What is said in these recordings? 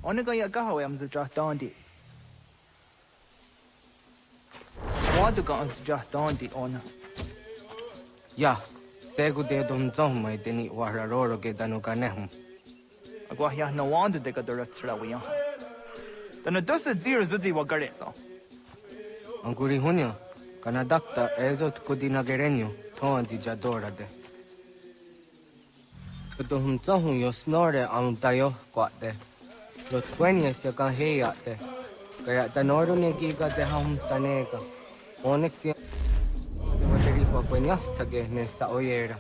Only ya gahawe am just dondi. What the guns just dondi on. Ya, segu de dum zom mai deni wararoro ge danu ganehum. Agwa ya no wonder de gadura trawiya. Then a dozen zeros zuzi wagareso. Anguri hunyo, kana dakta ezot kudina gerenyo, ton di jadora de. Kutuhum zohum yo snore am dayo kwate. Lot kwenya se kan heyate. Kaya tanoro ne giga de ham tanega. Onek ti de wateri kwa kwenyasta ge ne sa oyera.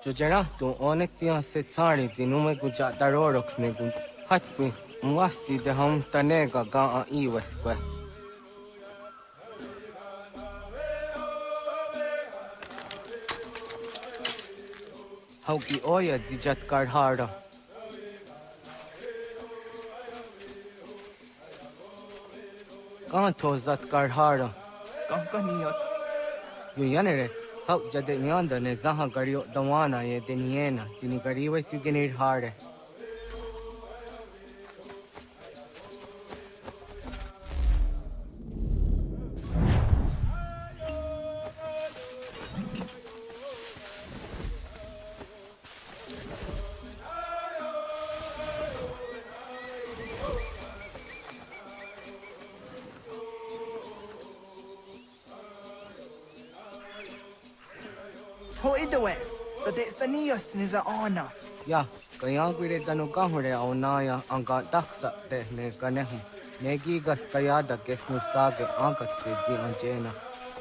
Jojera tu onek ti se tsari ti nume kuja darorox ne gun. Hatskwi mwasti de ham tanega ga a iweskwe. Hauki oya dijat karhara. Kan tozat karhara. Kankaniot. Yuyanere, hau jade nyanda ne zaha gario dawana ye deniena, tini gariwe sugenir hare. Ho idawes. The destinios is a honor. Ya, kaya gwire danu kahure au naya anga taksa te ne kanehum. Negi gas kayada kesnu sage ankat te zi anjena.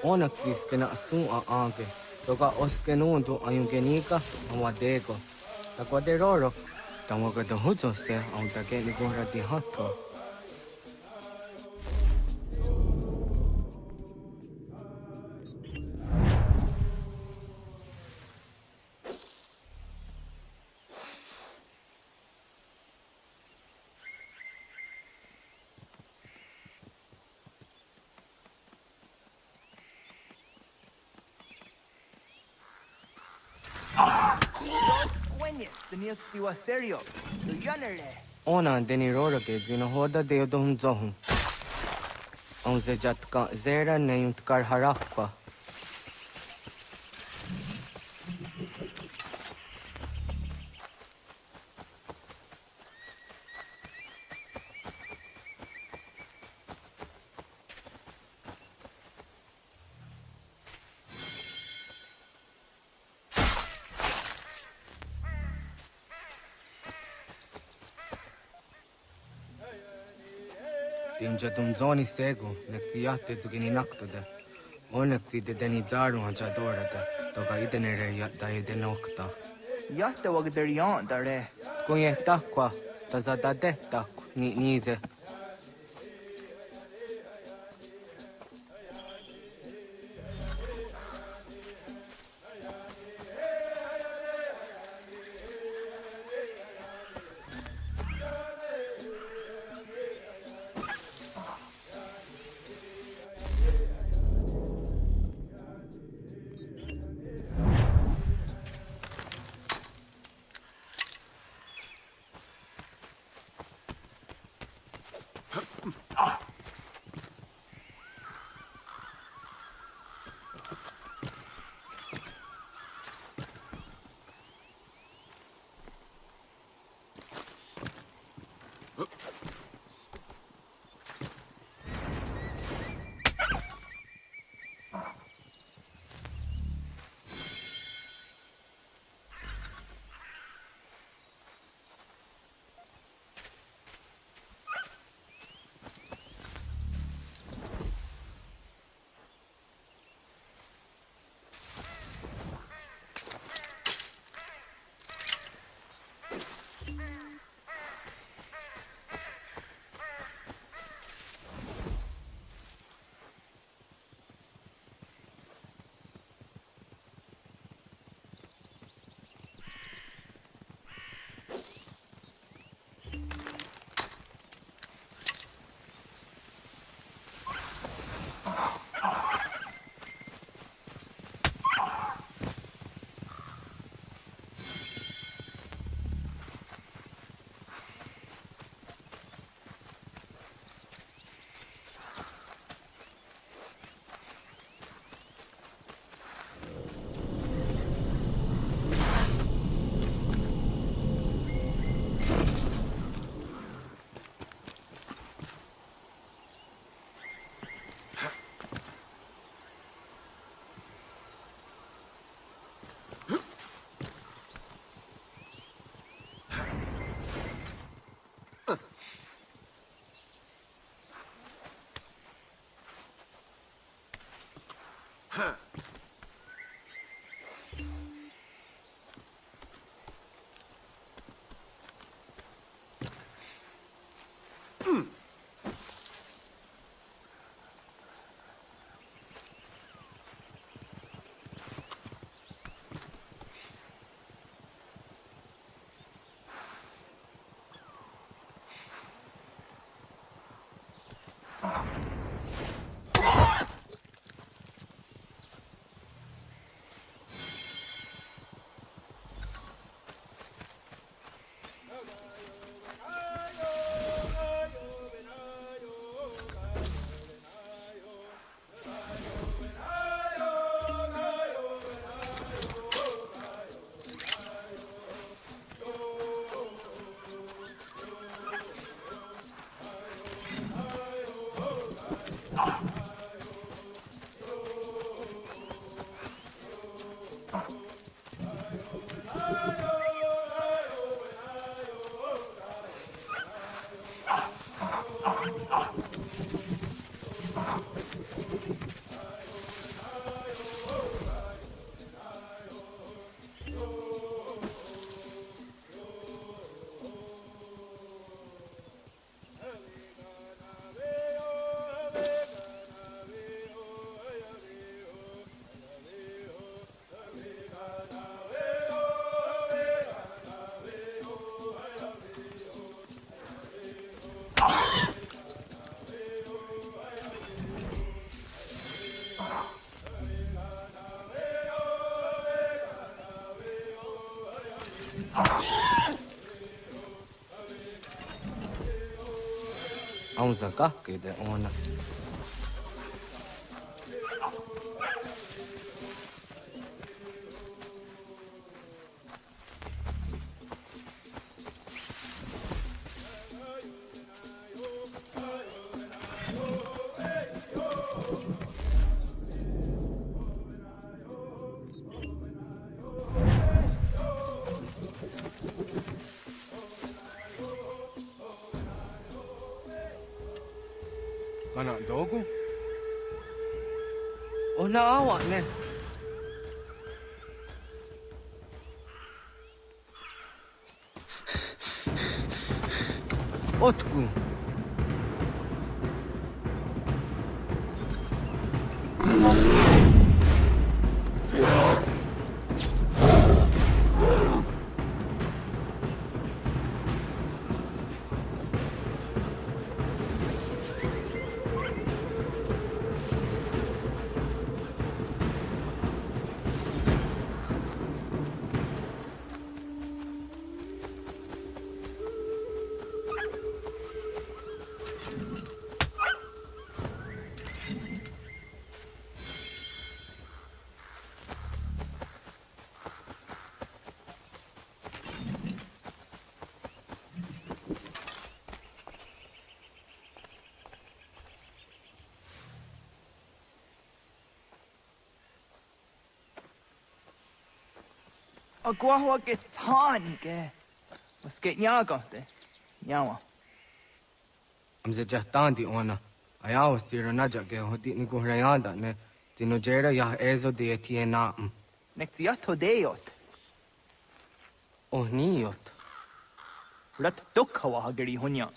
Ona kis kena asu a anke. Toka oskenuntu ayungenika awadego. Takwa de roro. Tamaga da huzo se au take ni gora di hatto. The news to a serio. The yanere. Ona deni roro ke zino hoda de odom zohum. On se jatka zera ne yuntkar harakwa. Timja tum zoni sego, nekti yatte zugini naktode. Onekti de deni zaru ha jadorade. Toka idenere yatta ide nokta. Yatta wag der yan dare. Kunye takwa, tazada de takw, ni nize. Aunza kahke de ona. Kana dogo? Ona awa ne. Otku. Agua gets honey, ke. Was get nyagate. Nyawa. Amze jahtandi ona. Ayawa sira naja ge hoti ni kuhrayanda ne. Tinojera ya ezo de etiena. Nektiato deot. Oh niot. Rat dukhawa hagiri hunya.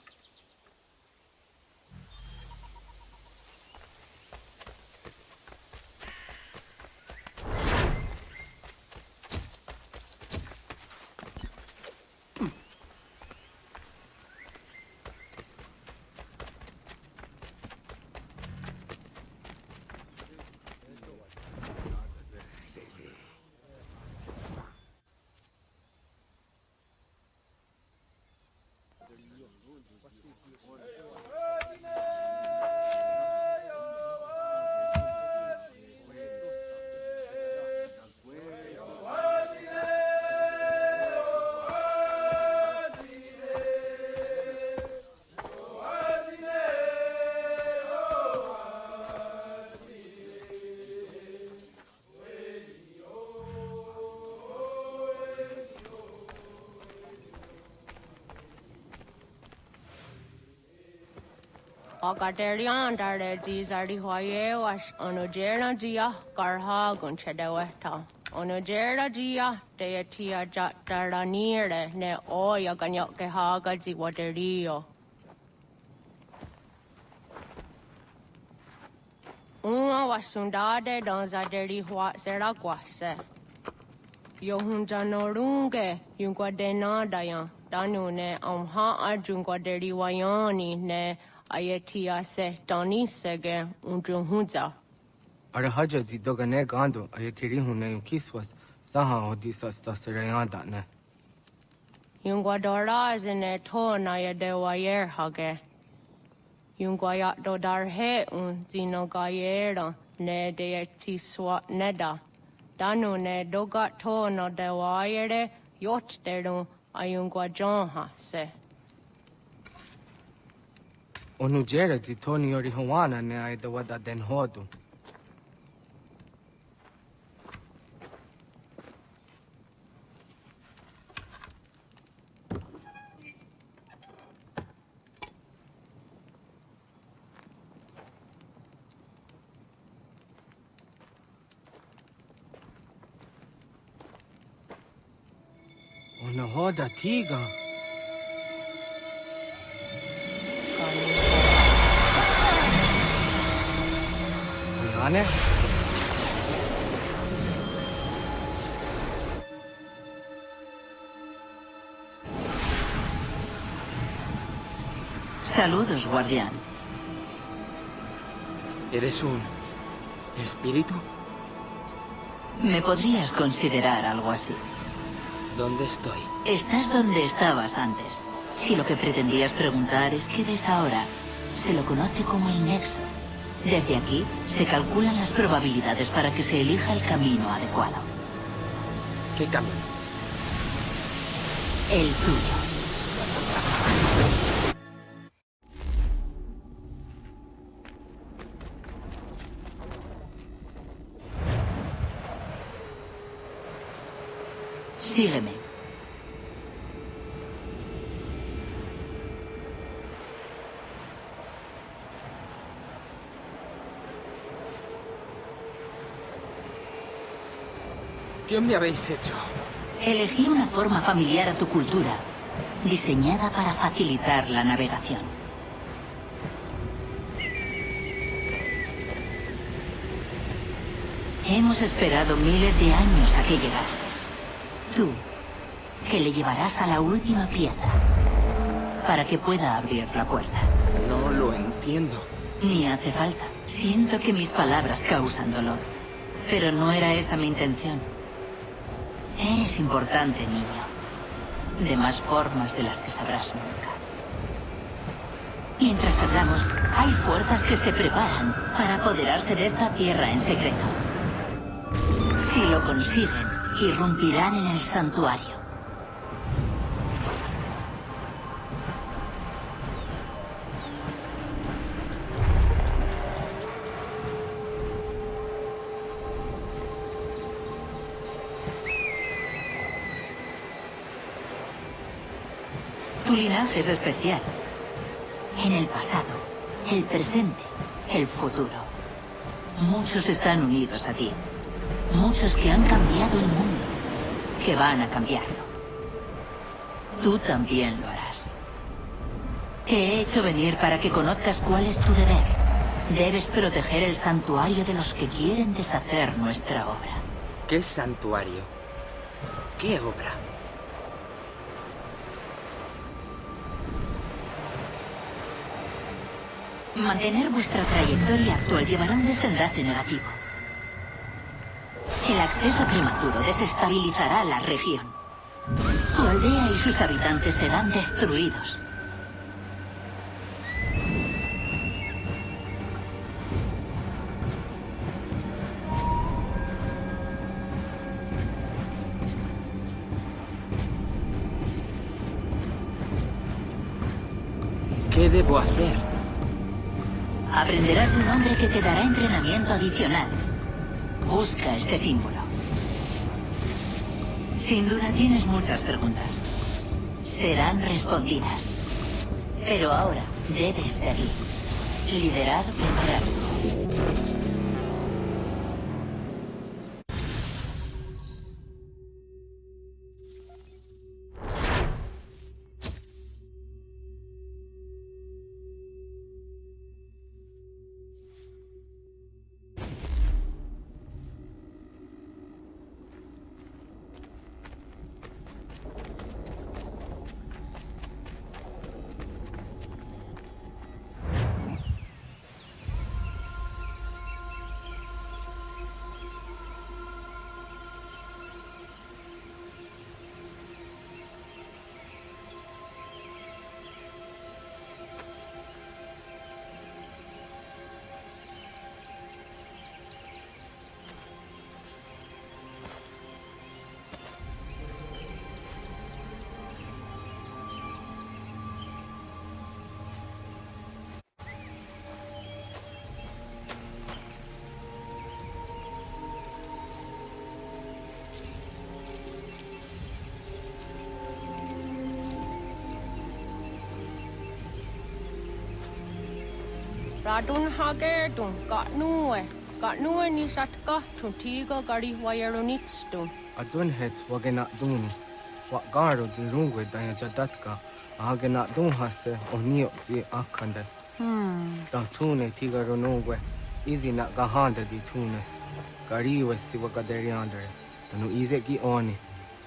Ogaderian dare dizardi hoye was onojera dia garha gunchedeweta. Onojera dia deetia jatardanire ne oya ganyoke haga ziwaderio. Uma wasundade donzaderi hua zeraguase. Yohunjanorunge yungwadena dayan. Danu ne amha arjungwaderi wayani ne Ayatia se Doni Sege Unjunhunza. Arahaja zidogane gando ayatiri hune kiswas saha odisas tasirayanda ne. Yungwadora zine to na yadewayer hage. Yungwayat dodar he un zinogayera ne deeti swat neda. Danu ne dogat to no dewayere yot deru ayungwajonha se. Onujera zitoni yori hawana ne aidawada den hodu. Ona hoda tiga. Ane? Saludos, guardián. ¿Eres un espíritu? Me podrías considerar algo así. ¿Dónde estoy? Estás donde estabas antes. Si lo que pretendías preguntar es qué ves ahora, se lo conoce como el nexo. Desde aquí, se calculan las probabilidades para que se elija el camino adecuado. ¿Qué camino? El tuyo. Sígueme. ¿Qué me habéis hecho? Elegir una forma familiar a tu cultura, diseñada para facilitar la navegación. Hemos esperado miles de años a que llegases. Tú, que le llevarás a la última pieza, para que pueda abrir la puerta. No lo entiendo. Ni hace falta. Siento que mis palabras causan dolor, pero no era esa mi intención. Eres importante, niño. De más formas de las que sabrás nunca. Mientras hablamos, hay fuerzas que se preparan para apoderarse de esta tierra en secreto. Si lo consiguen, irrumpirán en el santuario. Tu linaje es especial. En el pasado, el presente, el futuro. Muchos están unidos a ti. Muchos que han cambiado el mundo, que van a cambiarlo. Tú también lo harás. Te he hecho venir para que conozcas cuál es tu deber. Debes proteger el santuario de los que quieren deshacer nuestra obra. ¿Qué santuario? ¿Qué obra? Mantener vuestra trayectoria actual llevará un desenlace negativo. El acceso prematuro desestabilizará la región. Tu aldea y sus habitantes serán destruidos. ¿Qué debo hacer? Aprenderás de un hombre que te dará entrenamiento adicional. Busca este símbolo. Sin duda tienes muchas preguntas. Serán respondidas. Pero ahora debes seguir. Liderar vencerá. Radun hagertun Katnue ni satka tuntiga gari wayarunitstun. Adun hets wagena duni. Wagaro di rungwe daya jadatka. Ahagena dun hase onio di akande. Da tune tigaro nungwe. Izi na gahanda di tunes. Gariwe si wagaderiandere. Tanu ize ki oni.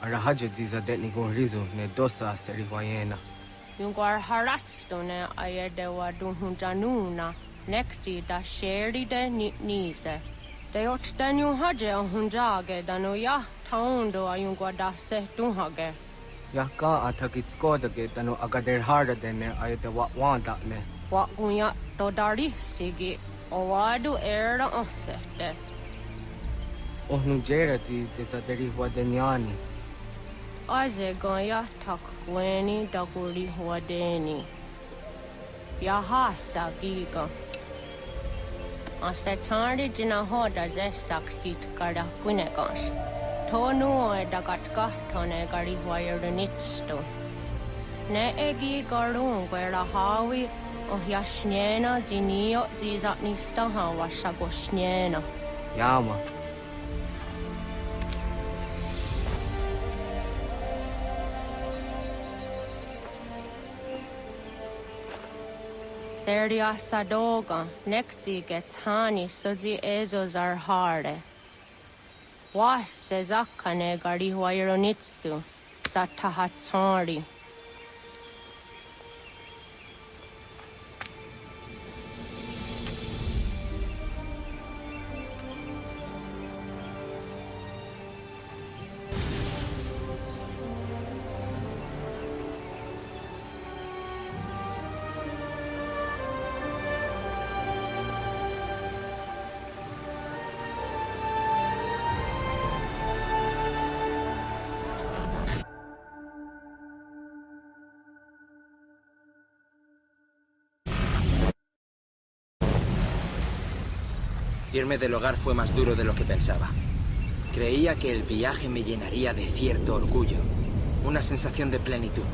Arahaja ziza detni gon rizu ne dosa seri wayena. Yungwar haratstune ayedewa dun hunjanuna. Nexti da sheri de nise. De ottenju haje on hunjage danu ja taundo ayun kwa da se tun hage. Ya ka athakitsko da ke tano agader harda dene ayde wanda ne. Wa unya dodari sigi owadu era osete. Ohnu jerati desaderi wadeniani. Aze goya takweni daguri wadeni. Yahasa giga. Ase tari jina hoda ze sakstit kada kunekans. Tonu e dagatka tone gari wayernitsto. Ne egi garun gwera hawi o yashnena zinio zizatnista hawa shagoshnena. Yama. Serdia sadoga nekti gets hani sudzi ezos are harde. Was se zakane gari wayronitstu satahatsari. Irme del hogar fue más duro de lo que pensaba. Creía que el viaje me llenaría de cierto orgullo, una sensación de plenitud.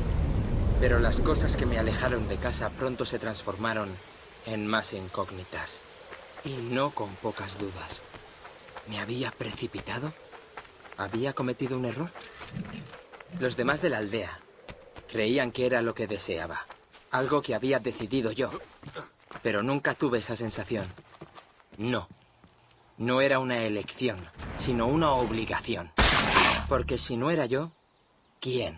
Pero las cosas que me alejaron de casa pronto se transformaron en más incógnitas. Y no con pocas dudas. ¿Me había precipitado? ¿Había cometido un error? Los demás de la aldea creían que era lo que deseaba. Algo que había decidido yo. Pero nunca tuve esa sensación. No. No era una elección, sino una obligación. Porque si no era yo, ¿quién?